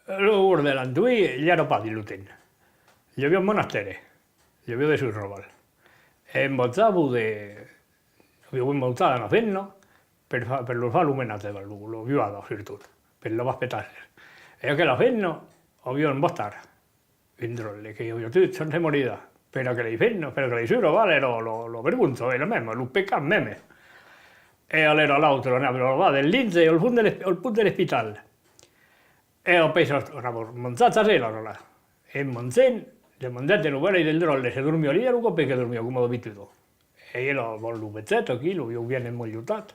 Lo de l'Anduí ja no parli l'Uten. Hi havia un monasteri, hi havia de Surroval. Embozzavo de... Avevo imbozzato una penna per lo fare l'umenate, lo vivato, soprattutto, per lo aspettare. E che la penna avevo imbottato, in drolle, che io tutti sono morita. Pero que le penna, pero che le Surroval lo vergonzo, è lo mesmo, lo peccato meme. E allora l'altro ne avevo lavato il lince e il punto dell'ospedale. E ho preso una monzata là. E Monzen, le monzate non vuole del drolle, se dormiva lì, ero perché dormiva come ho abituato. E io l'ho voluto un pezzetto, io viene aiutato.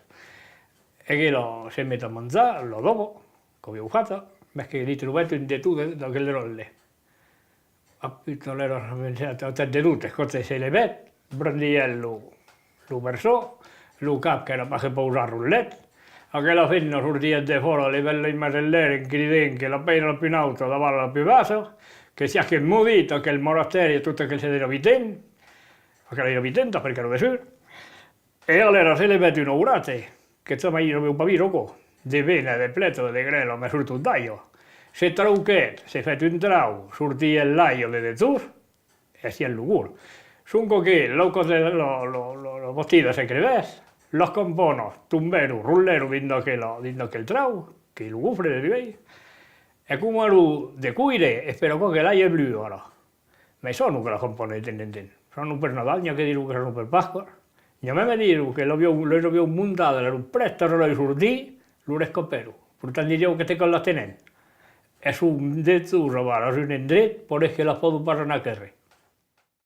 E io se metto a mangiare, lo dopo, come ho fatto, perché lì trovato in detute da quelle rolle. Appito l'ero pensato, ho detute, cose se le vede, brandiello, lo versò, lo cap che era per usare un letto, aquella femmina sortia da fuori, le belle macellerie, incridenti, che la pena più in alto, la valla più bassa, che sia che il movito, che il monastero e tutto che si era vitente, che era vitente perché era su. E allora se le vede inaugurate, che insomma io avevo capito qua, di pena, di pleto, di grello, mi è sorto un taglio. Se trauchet, se fet un trau, sortia el laio de zur, e si el lugur. Sunco che lo bottido se creves, los componos, tumbero, rullero, vindo che il trau, che il gufre de rivei, e come lu de cuire, e spero che l'aia è blu ora. Ma sono che la compone ten. Sono per Nadal, che dico che sono per Pasqua. E a me dico che lo avevo montato, l'ero presto, lo sortì, lo recupero. Portant dicevo che te con la tenent. És un dret, ho robat, és un dret, però és que la podo passar a carrer.